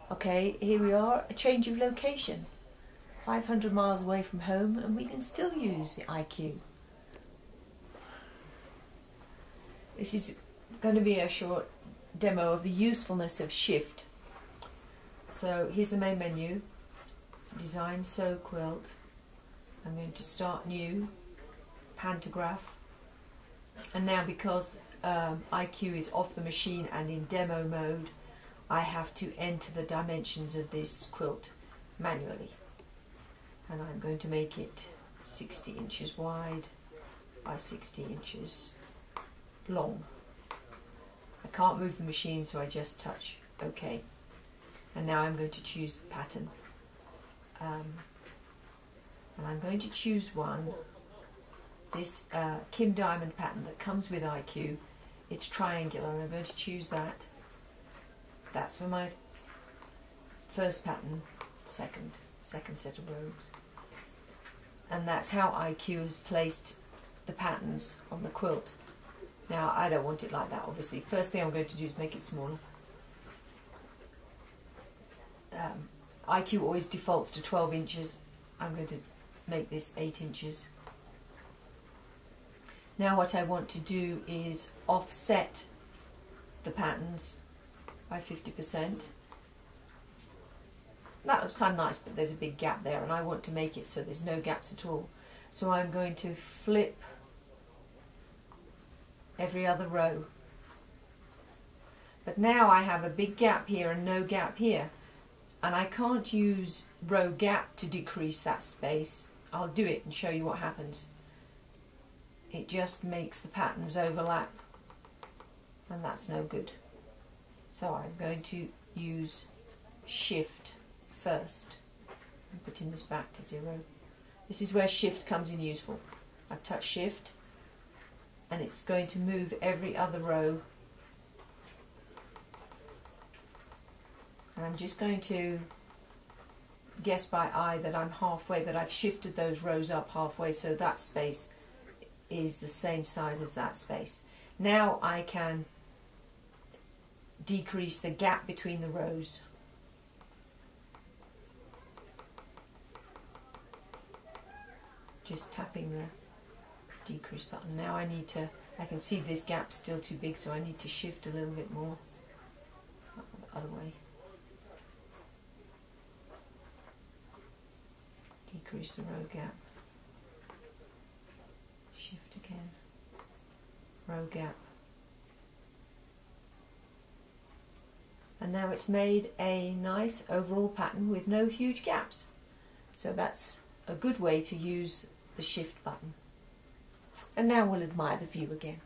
Okay, here we are, a change of location. 500 miles away from home, and we can still use the IQ. This is going to be a short demo of the usefulness of Shift. So here's the main menu, Design, Sew, Quilt. I'm going to start new, pantograph. And now because IQ is off the machine and in demo mode, I have to enter the dimensions of this quilt manually. And I'm going to make it 60 inches wide by 60 inches long. I can't move the machine, so I just touch OK. And now I'm going to choose pattern. And I'm going to choose one, this Kim Diamond pattern that comes with IQ. It's triangular, and I'm going to choose that. That's for my first pattern, second set of rows. And that's how IQ has placed the patterns on the quilt. Now I don't want it like that, obviously. First thing I'm going to do is make it smaller. IQ always defaults to 12 inches. I'm going to make this 8 inches. Now what I want to do is offset the patterns by 50%. That looks kind of nice, but there's a big gap there, and I want to make it so there's no gaps at all. So I'm going to flip every other row. But now I have a big gap here and no gap here, and I can't use row gap to decrease that space. I'll do it and show you what happens. It just makes the patterns overlap, and that's no good. So I'm going to use Shift first and putting this back to 0. This is where Shift comes in useful. I've touched Shift and it's going to move every other row, and I'm just going to guess by eye that I'm halfway, that I've shifted those rows up halfway, so that space is the same size as that space. Now I can decrease the gap between the rows. Just tapping the decrease button. Now I can see this gap's still too big, so I need to shift a little bit more. The other way. Decrease the row gap. Shift again. Row gap. And now it's made a nice overall pattern with no huge gaps. So that's a good way to use the Shift button. And now we'll admire the view again.